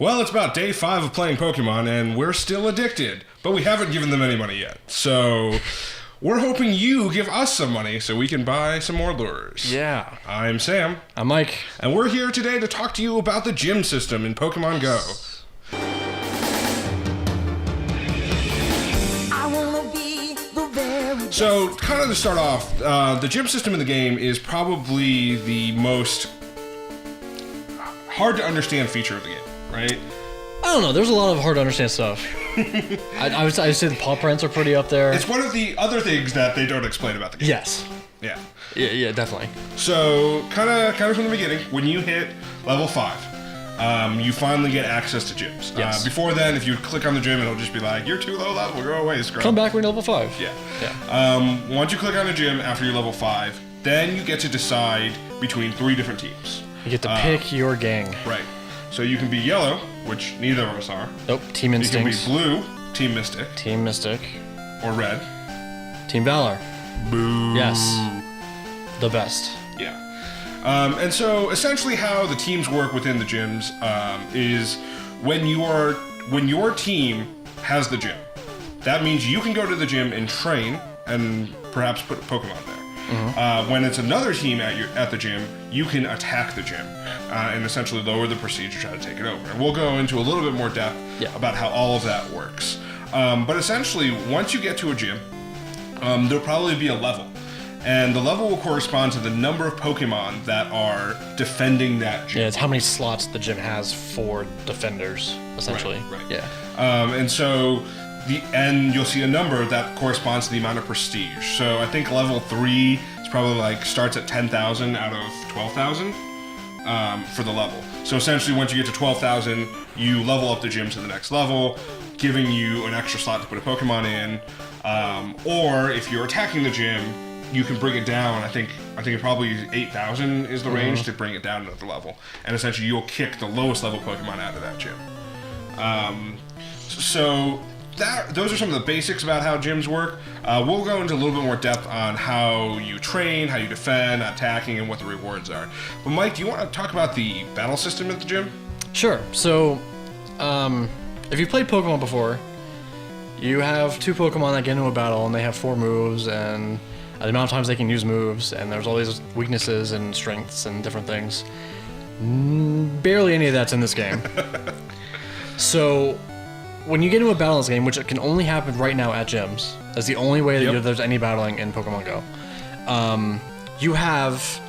Well, it's about day 5 of playing Pokemon, and we're still addicted. But we haven't given them any money yet. So we're hoping you give us some money so we can buy some more lures. Yeah. I'm Sam. I'm Mike. And we're here today to talk to you about the gym system in Pokemon Go. So, kind of to start off, the gym system in the game is probably the most hard to understand feature of the game, right? I don't know. There's a lot of hard to understand stuff. I would say the paw prints are pretty up there. It's one of the other things that they don't explain about the game. Yes. Yeah. Yeah, definitely. So, kind of from the beginning, when you hit level 5, you finally get access to gyms. Yes. Before then, if you click on the gym, it'll just be like, you're too low level, go away, scrub. Come back when you're level 5. Yeah. Once you click on a gym after you're level 5, then you get to decide between 3 different teams. You get to pick your gang. Right. So you can be yellow, which neither of us are. Nope, Team Instinct. You can be blue, Team Mystic. Team Mystic. Or red. Team Valor. Boo. Yes. The best. Yeah. And so essentially how the teams work within the gyms is when your team has the gym, that means you can go to the gym and train and perhaps put a Pokemon there. Mm-hmm. When it's another team at the gym, you can attack the gym and essentially lower the prestige to try to take it over. And we'll go into a little bit more depth about how all of that works. But essentially, once you get to a gym, there'll probably be a level. And the level will correspond to the number of Pokemon that are defending that gym. Yeah, it's how many slots the gym has for defenders, essentially. Right. Yeah. And so you'll see a number that corresponds to the amount of prestige. So I think level 3 is probably starts at 10,000 out of 12,000 for the level. So essentially, once you get to 12,000, you level up the gym to the next level, giving you an extra slot to put a Pokemon in. Or if you're attacking the gym, you can bring it down. I think it probably 8,000 is the range to bring it down to the level. And essentially, you'll kick the lowest level Pokemon out of that gym. Those are some of the basics about how gyms work. We'll go into a little bit more depth on how you train, how you defend, attacking, and what the rewards are. But Mike, do you want to talk about the battle system at the gym? Sure. So, if you've played Pokemon before, you have 2 Pokemon that get into a battle, and they have 4 moves, and the amount of times they can use moves, and there's all these weaknesses and strengths and different things. Barely any of that's in this game. So, when you get into a battle in this game, which can only happen right now at gyms, that's the only way that there's any battling in Pokemon Go. You have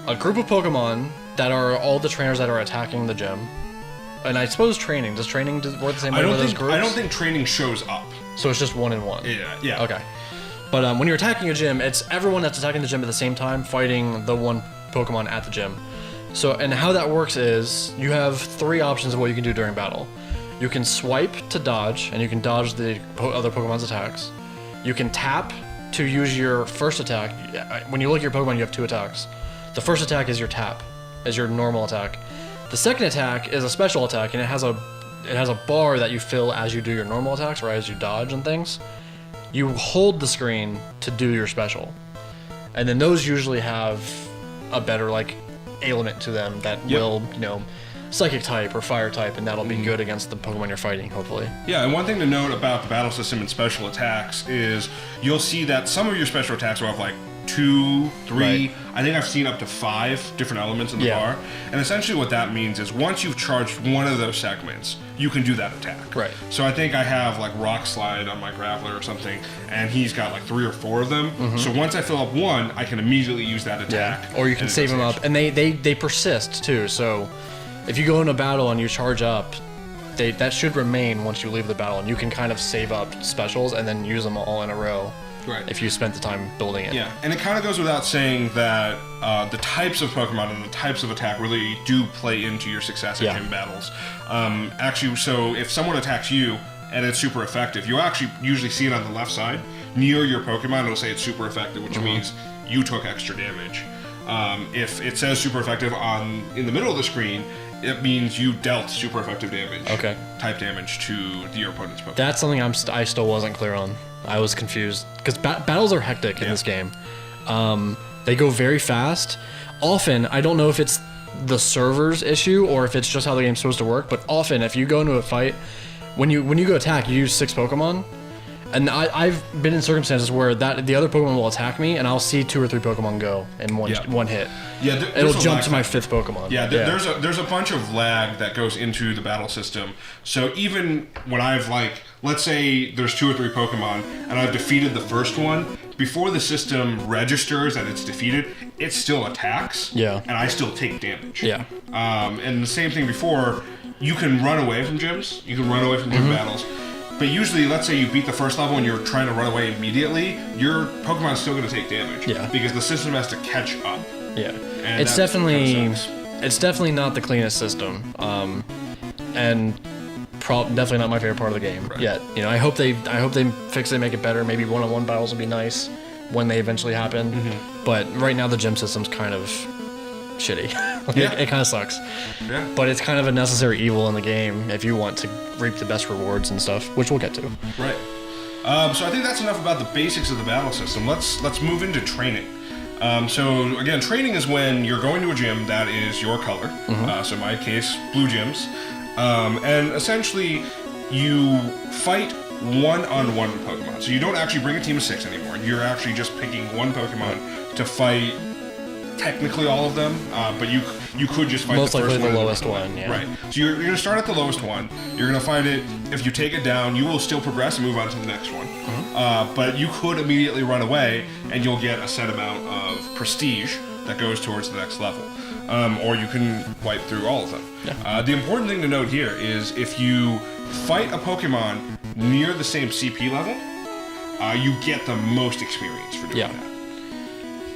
a group of Pokemon that are all the trainers that are attacking the gym. And I suppose training. Does training work the same way with those groups? I don't think training shows up. So it's just 1-on-1? Yeah. Okay. But when you're attacking a gym, it's everyone that's attacking the gym at the same time fighting the one Pokemon at the gym. So, and how that works is you have 3 options of what you can do during battle. You can swipe to dodge, and you can dodge the other Pokemon's attacks. You can tap to use your first attack. When you look at your Pokemon, you have 2 attacks. The first attack is your tap, is your normal attack. The second attack is a special attack, and it has a bar that you fill as you do your normal attacks or as you dodge and things. You hold the screen to do your special. And then those usually have a better ailment to them that will, psychic type or fire type, and that'll be good against the Pokemon you're fighting, hopefully. Yeah, and one thing to note about the battle system and special attacks is you'll see that some of your special attacks will have 2, 3, right. I think I've seen up to 5 different elements in the bar. And essentially what that means is once you've charged one of those segments, you can do that attack. Right. So I think I have Rock Slide on my Graveler or something, and he's got 3 or 4 of them. Mm-hmm. So once I fill up one, I can immediately use that attack. Yeah. Or you can save them up. And they persist too, so if you go into a battle and you charge up, that should remain once you leave the battle, and you can kind of save up specials and then use them all in a row. Right. If you spent the time building it. Yeah, and it kind of goes without saying that the types of Pokemon and the types of attack really do play into your success at gym battles. Actually, so if someone attacks you and it's super effective, you actually usually see it on the left side. Near your Pokemon, it'll say it's super effective, which means you took extra damage. If it says super effective in the middle of the screen, it means you dealt super effective damage. Okay. Type damage to your opponent's Pokemon. That's something I still wasn't clear on. I was confused because battles are hectic in this game. They go very fast. Often, I don't know if it's the server's issue or if it's just how the game's supposed to work. But often, if you go into a fight, when you go attack, you use 6 Pokemon. And I've been in circumstances where the other Pokemon will attack me, and I'll see 2 or 3 Pokemon go in one hit. Yeah, it'll jump to my 5th Pokemon. Yeah, there's a bunch of lag that goes into the battle system. So even when I've let's say there's 2 or 3 Pokemon, and I've defeated the first one, before the system registers that it's defeated, it still attacks. Yeah. And I still take damage. Yeah. And the same thing before, you can run away from gyms. You can run away from gym battles. But usually, let's say you beat the first level and you're trying to run away immediately, your Pokemon's still going to take damage. Yeah. Because the system has to catch up. Yeah. And It's definitely not the cleanest system. And definitely not my favorite part of the game yet. You know, I hope they fix it, make it better. Maybe one-on-one battles would be nice when they eventually happen. But right now the gym system's kind of shitty. It kind of sucks. Yeah. But it's kind of a necessary evil in the game if you want to reap the best rewards and stuff, which we'll get to. Right. So I think that's enough about the basics of the battle system. Let's move into training. So again, training is when you're going to a gym that is your color. So in my case, blue gyms. And essentially, you fight one-on-one with Pokemon. So you don't actually bring a team of 6 anymore. You're actually just picking one Pokemon to fight technically all of them, but you could just fight most the first likely one. the lowest one, yeah. Right. So you're going to start at the lowest one. You're going to find it. If you take it down, you will still progress and move on to the next one. But you could immediately run away, and you'll get a set amount of prestige that goes towards the next level. Or you can wipe through all of them. Yeah. The important thing to note here is if you fight a Pokemon near the same CP level, you get the most experience for doing that.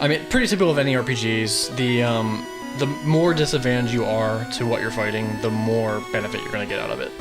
I mean, pretty typical of any RPGs. The more disadvantaged you are to what you're fighting, the more benefit you're going to get out of it.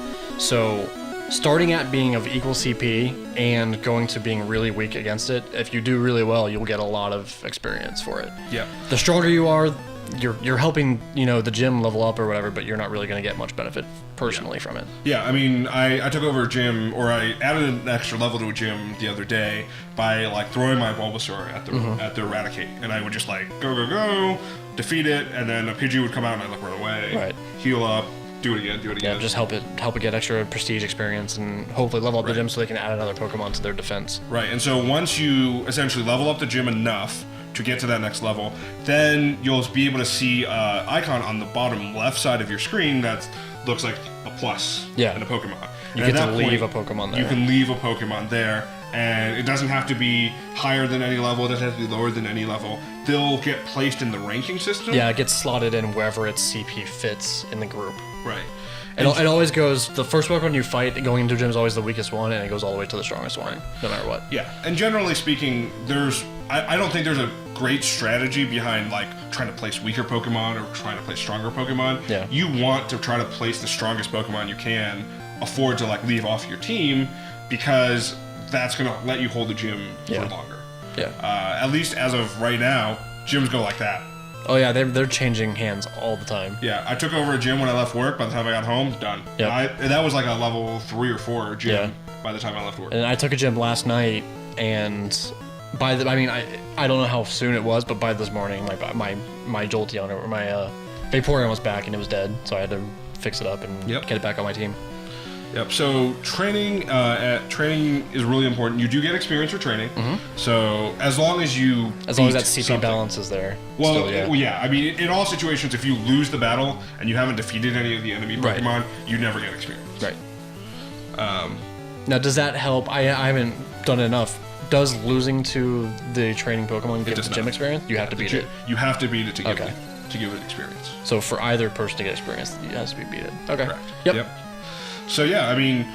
So, starting at being of equal CP and going to being really weak against it, if you do really well, you'll get a lot of experience for it. Yeah. The stronger you are, you're helping, the gym level up or whatever, but you're not really going to get much benefit personally from it. Yeah, I mean, I took over a gym, or I added an extra level to a gym the other day by throwing my Bulbasaur at the Eradicate, and I would just go, defeat it, and then a Pidgey would come out and I'd run away, heal up, do it again. Yeah, just help it get extra prestige experience and hopefully level up the gym so they can add another Pokemon to their defense. Right, and so once you essentially level up the gym enough to get to that next level, then you'll be able to see an icon on the bottom left side of your screen that looks like a plus and a Pokemon. You get to leave a Pokemon there. You can leave a Pokemon there, and it doesn't have to be higher than any level, it doesn't have to be lower than any level. They'll get placed in the ranking system. Yeah, it gets slotted in wherever its CP fits in the group. Right. It always goes, the first Pokemon you fight going into a gym is always the weakest one, and it goes all the way to the strongest one, no matter what. Yeah, and generally speaking, I don't think there's a great strategy behind trying to place weaker Pokemon or trying to place stronger Pokemon. Yeah. You want to try to place the strongest Pokemon you can afford to leave off your team, because that's going to let you hold the gym for longer. Yeah. At least as of right now, gyms go like that. Oh yeah, they're changing hands all the time. Yeah, I took over a gym when I left work. By the time I got home, done. Yep. That was a level 3 or 4 gym by the time I left work. And I took a gym last night, and I don't know how soon it was, but by this morning, my Jolteon or my Vaporeon was back and it was dead, so I had to fix it up and get it back on my team. Yep. So training is really important. You do get experience for training. So as long as that CP balance is there. Well, I mean, in all situations, if you lose the battle and you haven't defeated any of the enemy Pokemon, you never get experience. Right. Now, does that help? I haven't done it enough. Does losing to the training Pokemon give the gym experience? You have to beat it. You have to beat it to give it experience. So for either person to get experience, it has to be beat it. Okay. Correct. Yep. So I mean,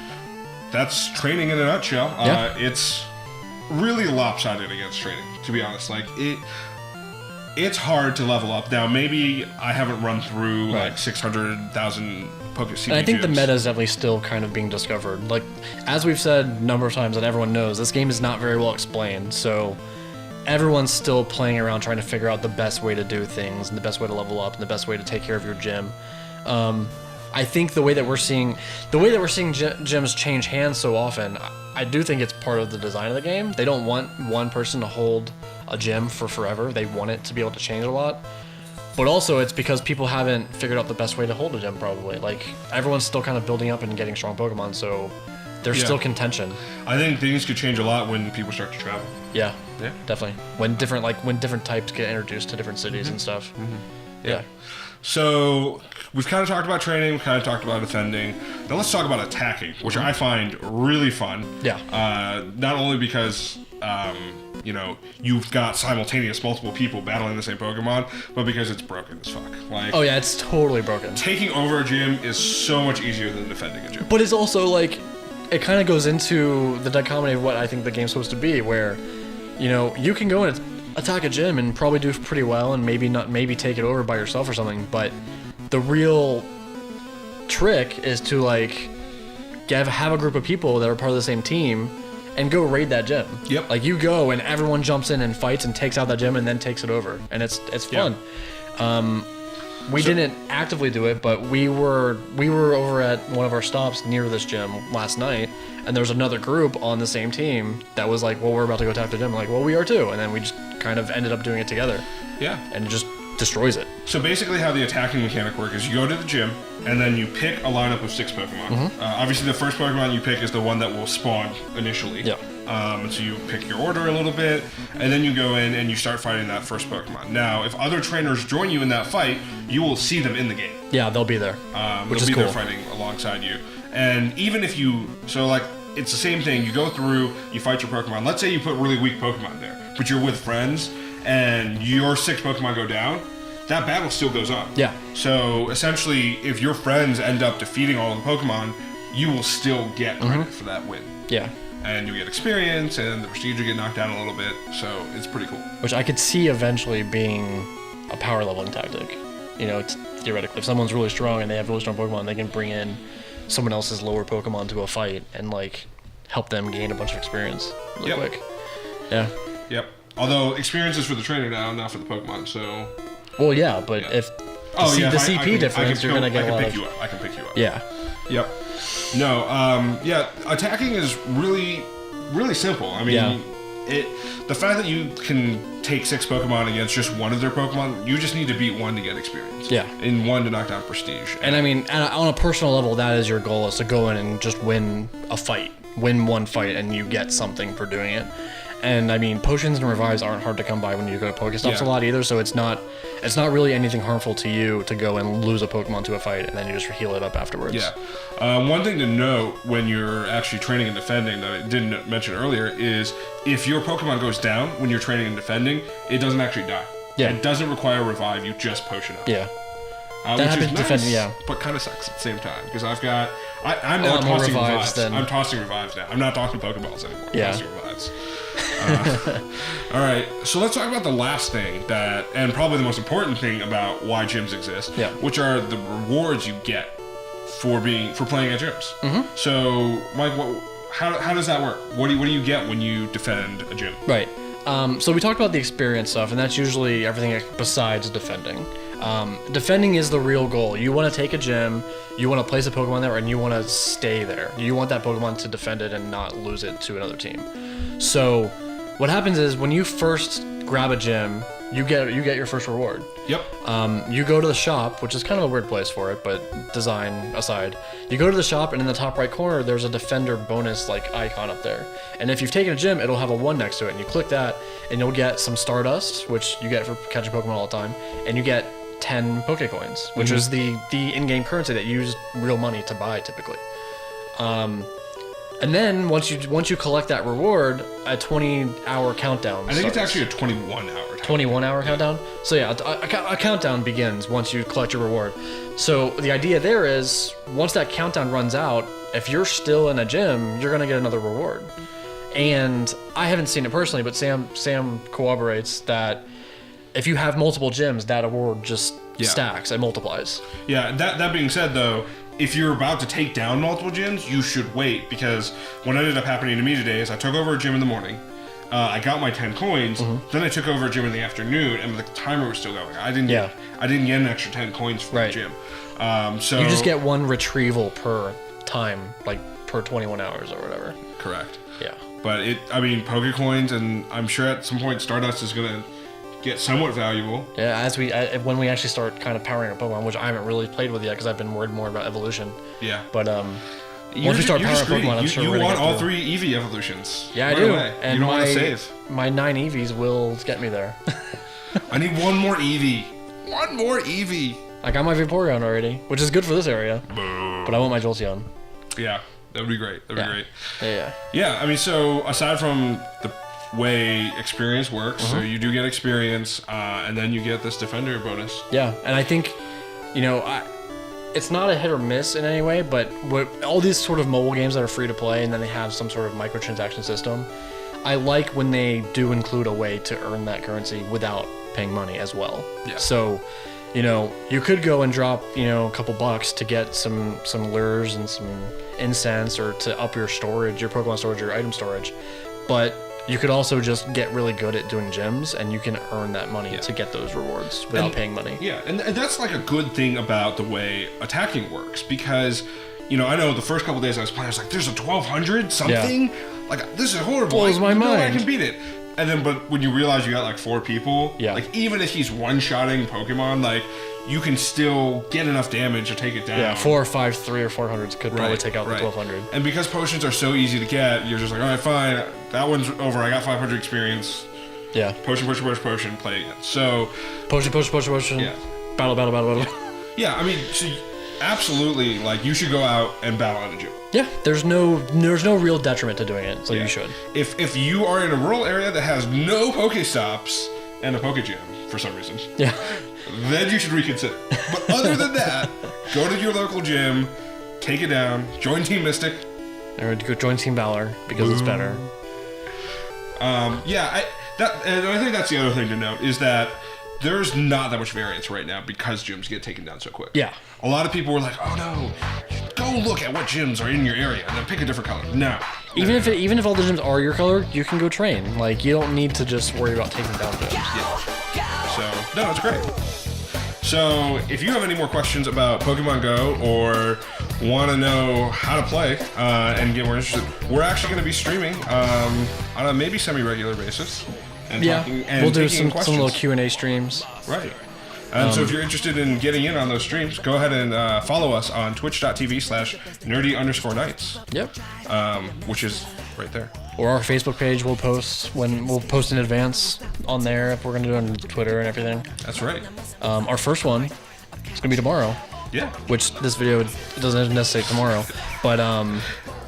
that's training in a nutshell. It's really lopsided against training, to be honest. It's hard to level up. Now, maybe I haven't run through 600,000 CP. And I think the meta is definitely still kind of being discovered. As we've said a number of times, and everyone knows, this game is not very well explained. So everyone's still playing around trying to figure out the best way to do things and the best way to level up and the best way to take care of your gym. I think the way that we're seeing gyms change hands so often, I do think it's part of the design of the game. They don't want one person to hold a gym for forever. They want it to be able to change a lot. But also, it's because people haven't figured out the best way to hold a gym, probably. Like, everyone's still kind of building up and getting strong Pokemon, so there's still contention. I think things could change a lot when people start to travel. Yeah, Yeah. definitely. When different types get introduced to different cities and stuff. Yeah. So we've kind of talked about training, we've kind of talked about defending. Now let's talk about attacking, which I find really fun. Yeah. Not only because you've got simultaneous multiple people battling the same Pokemon, but because it's broken as fuck. Like, Oh yeah, it's totally broken. taking over a gym is so much easier than defending a gym. But it's also like, it kind of goes into the dichotomy of what I think the game's supposed to be, where, you can go and attack a gym and probably do pretty well and maybe take it over by yourself or something, but the real trick is to like have a group of people that are part of the same team and go raid that gym. Yep. Like, you go and everyone jumps in and fights and takes out that gym and then takes it over, and it's fun. We didn't actively do it, but we were over at one of our stops near this gym last night, and there was another group on the same team that was like, well, we're about to go attack the gym. I'm like, well, we are too. And then we just kind of ended up doing it together. Yeah. And it just destroys it. So basically how the attacking mechanic works is you go to the gym, and then you pick a lineup of 6 Pokemon. Obviously, the first Pokemon you pick is the one that will spawn initially. Yeah. And so you pick your order a little bit, and then you go in and you start fighting that first Pokemon. Now, if other trainers join you in that fight, you will see them in the game. Yeah, they'll be there. Which They'll is be cool. there fighting alongside you. And even if it's the same thing. You go through, you fight your Pokemon. Let's say you put really weak Pokemon there, but you're with friends, and your 6 Pokemon go down, that battle still goes on. Yeah. So essentially, if your friends end up defeating all of the Pokemon, you will still get credit for that win. Yeah. And you get experience, and the prestige will get knocked down a little bit, so it's pretty cool. Which I could see eventually being a power leveling tactic. It's theoretically, if someone's really strong and they have really strong Pokemon, they can bring in someone else's lower Pokemon to a fight and like help them gain a bunch of experience really quick. Yeah. Yep. Although experience is for the trainer now, not for the Pokemon, so... Well, yeah, but if the CP difference, you're gonna get a lot of... I can pick you up. Yeah. Yep. No, attacking is really, really simple. I mean, the fact that you can take 6 Pokemon against just one of their Pokemon, you just need to beat one to get experience. Yeah. And one to knock down prestige. And I mean, on a personal level, that is your goal, is to go in and just win a fight. Win one fight and you get something for doing it. And I mean, potions and revives aren't hard to come by when you go to Pokestops a lot either, so it's not really anything harmful to you to go and lose a Pokemon to a fight and then you just heal it up afterwards. Yeah. One thing to note when you're actually training and defending that I didn't mention earlier is if your Pokemon goes down when you're training and defending, it doesn't actually die. Yeah. It doesn't require a revive, you just potion up. Yeah. That happens is nice, defending, yeah. But kind of sucks at the same time because I'm now lot more tossing revives revives. than- I'm tossing revives now. I'm not tossing Pokeballs anymore. I'm Yeah. tossing revives. All right, so let's talk about the last thing and probably the most important thing about why gyms exist, which are the rewards you get for playing at gyms. So, Mike, how does that work? What do you get when you defend a gym? Right. So we talked about the experience stuff, and that's usually everything besides defending. Defending is the real goal. You want to take a gym, you want to place a Pokemon there, and you want to stay there. You want that Pokemon to defend it and not lose it to another team. So what happens is when you first grab a gym, you get your first reward. Yep. You go to the shop, which is kind of a weird place for it, but design aside, you go to the shop, and in the top right corner, there's a defender bonus like icon up there. And if you've taken a gym, it'll have a 1 next to it, and you click that, and you'll get some Stardust, which you get for catching Pokemon all the time, and you get 10 Pokecoins, which is the in-game currency that you use real money to buy typically. And then once you collect that reward, a 20-hour countdown. I think it's actually a 21-hour. 21-hour countdown. So yeah, a countdown begins once you collect your reward. So the idea there is once that countdown runs out, if you're still in a gym, you're gonna get another reward. And I haven't seen it personally, but Sam corroborates that if you have multiple gyms, that award just stacks and multiplies. Yeah. That being said, though, if you're about to take down multiple gyms, you should wait, because what ended up happening to me today is I took over a gym in the morning, I got my 10 coins, then I took over a gym in the afternoon, and the timer was still going. I didn't get an extra 10 coins for the gym. So you just get 1 retrieval per time, like per 21 hours or whatever. Correct. Yeah. But Pokecoins, and I'm sure at some point Stardust is gonna get somewhat valuable. Yeah, when we actually start kind of powering up Pokemon, which I haven't really played with yet because I've been worried more about evolution. Yeah. But You're once we start you're powering just up greedy. Pokemon, I'm sure you we're gonna want get all through. 3 Eevee evolutions. Yeah, right I do. Away. And you don't want to save. My 9 Eevees will get me there. I need one more Eevee. One more Eevee. I got my Vaporeon already, which is good for this area. But I want my Jolteon. Yeah, that would be great. That would be great. Yeah. Yeah, I mean, so aside from the way experience works, so you do get experience, and then you get this defender bonus. Yeah, and I think, it's not a hit or miss in any way, but all these sort of mobile games that are free to play and then they have some sort of microtransaction system, I like when they do include a way to earn that currency without paying money as well. Yeah. So, you could go and drop, a couple bucks to get some lures and some incense or to up your storage, your Pokemon storage, your item storage, but you could also just get really good at doing gyms, and you can earn that money to get those rewards without paying money. Yeah, and that's like a good thing about the way attacking works, because, I know the first couple days I was playing, I was like, there's a 1200 something? Like, this is horrible. Blows my mind. I can beat it. And then, but when you realize you got like 4 people, like, even if he's one-shotting Pokemon, like, you can still get enough damage to take it down. Yeah, 4 or 5 3 or 400s could probably take out the 1200. And because potions are so easy to get, you're just like, all right, fine, that one's over. I got 500 experience. Yeah. Potion, play again. So. Potion. Yeah. Battle. Yeah, I mean, so absolutely, like, you should go out and battle at a gym. Yeah, there's no real detriment to doing it, so you should. If you are in a rural area that has no Pokestops and a Poke Gym for some reason, then you should reconsider. But other than that, go to your local gym, take it down, join Team Mystic, or go join Team Valor because it's better. And I think that's the other thing to note is that there's not that much variance right now because gyms get taken down so quick. Yeah. A lot of people were like, oh no, go look at what gyms are in your area and then pick a different color. No. Even if all the gyms are your color, you can go train. Like, you don't need to just worry about taking down gyms. Yeah. So, no, it's great. So, if you have any more questions about Pokemon Go or want to know how to play and get more interested, we're actually going to be streaming on a maybe semi-regular basis. And talking and we'll do some little questions. Q&A streams. Right. And so if you're interested in getting in on those streams, go ahead and follow us on twitch.tv/nerdy_nights. Yep. Which is right there. Or our Facebook page, we'll post in advance on there if we're going to do it on Twitter and everything. That's right. Our first one is going to be tomorrow. Yeah. Which this video doesn't necessarily tomorrow. But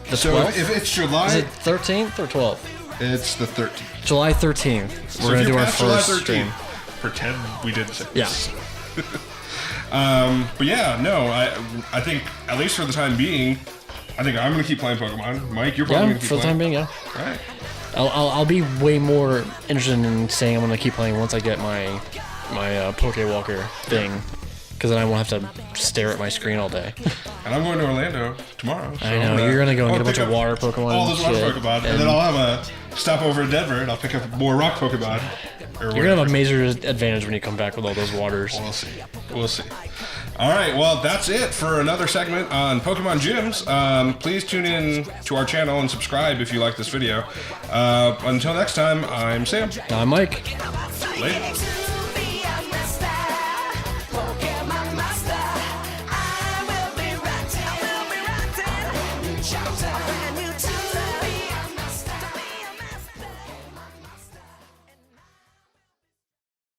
the 12th? If it's July... Is it 13th or 12th? It's the 13th. July 13th. We're going to do our first stream. Pretend we didn't say this. Yeah. But yeah, no, I think, at least for the time being, I think I'm going to keep playing Pokemon. Mike, you're probably going to keep playing. For the time being, yeah. All right. I'll be way more interested in saying I'm going to keep playing once I get my Pokewalker thing. Because then I won't have to stare at my screen all day. And I'm going to Orlando tomorrow. So I know, you're going to go and get a bunch of water Pokemon. All those water Pokemon. And then I'll have a stop over in Denver and I'll pick up more rock Pokemon. You're going to have a major advantage when you come back with all those waters. We'll see. All right, well, that's it for another segment on Pokemon Gyms. Please tune in to our channel and subscribe if you like this video. Until next time, I'm Sam. I'm Mike. Later.